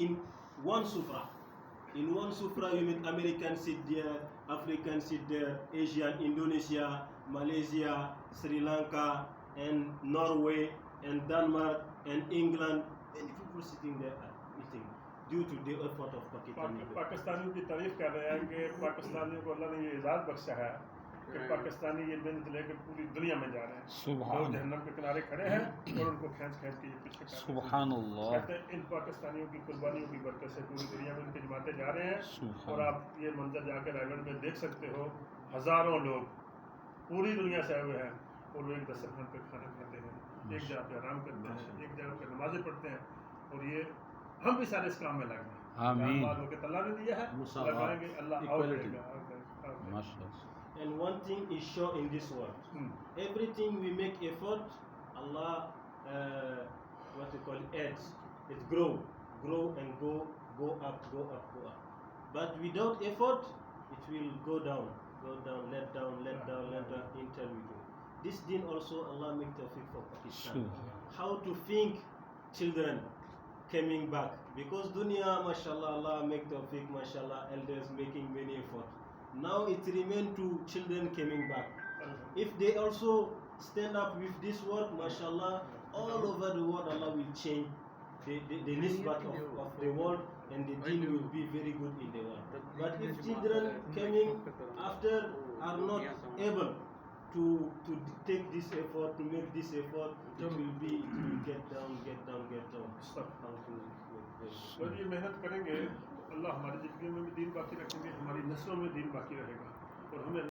in one sufra. In one sufra, you mean American sit there, African sit there, Asian, Indonesia, Malaysia, Sri Lanka, and Norway, and Denmark, and England. Many people sitting there are eating due to the effort of Pakistani. पाकिस्तानियों की तारीफ कर रहे हैं कि पाकिस्तानियों को अल्लाह ने ये इजाज़त बख्शा है कि पाकिस्तानी ये मेहनत लेकर पूरी दुनिया में जा रहे हैं। सुभान जहन्नम के किनारे खड़े हैं और उनको खींच खींच के ये पीछे कर रहे हैं। सुभान अल्लाह। कहते हैं इन पाकिस्तानियों की कुर्बानियों की बरकत से पूरी दुनिया में इनकी जमातें जा रहे हैं। और आप ये मंजर जाकर आइलैंड में देख सकते हो, हज़ारों लोग पूरी दुनिया से आए हुए हैं और वो एक दस्तरखान पर खाना खाते हैं, एक जगह पे आराम करते हैं, एक जगह पर नमाजें पढ़ते हैं। और ये हम भी सारे इस काम में लगे हैं। आमीन। अल्लाह ने दिया है, लगाएंगे, अल्लाह और देगा। माशाअल्लाह। And one thing is sure in this world, everything we make effort, Allah, what you call it, adds, it grow and go up. But without effort, it will go down, let down until we do. This deen also Allah make tawfiq for Pakistan. How to think children coming back, because dunya, mashallah, Allah make tawfiq, mashallah, elders making many effort. Now it remains to children coming back. If they also stand up with this work, mashallah, all over the world Allah will change the nisbat of the world, and the deen will be very good in the world. But if children coming after are not able to take this effort, to make this effort, it will get down. और ये मेहनत करेंगे, अल्लाह हमारी ज़िंदगी में भी दीन बाकी रखेंगे, हमारी नस्लों में दीन बाकी रहेगा और हमें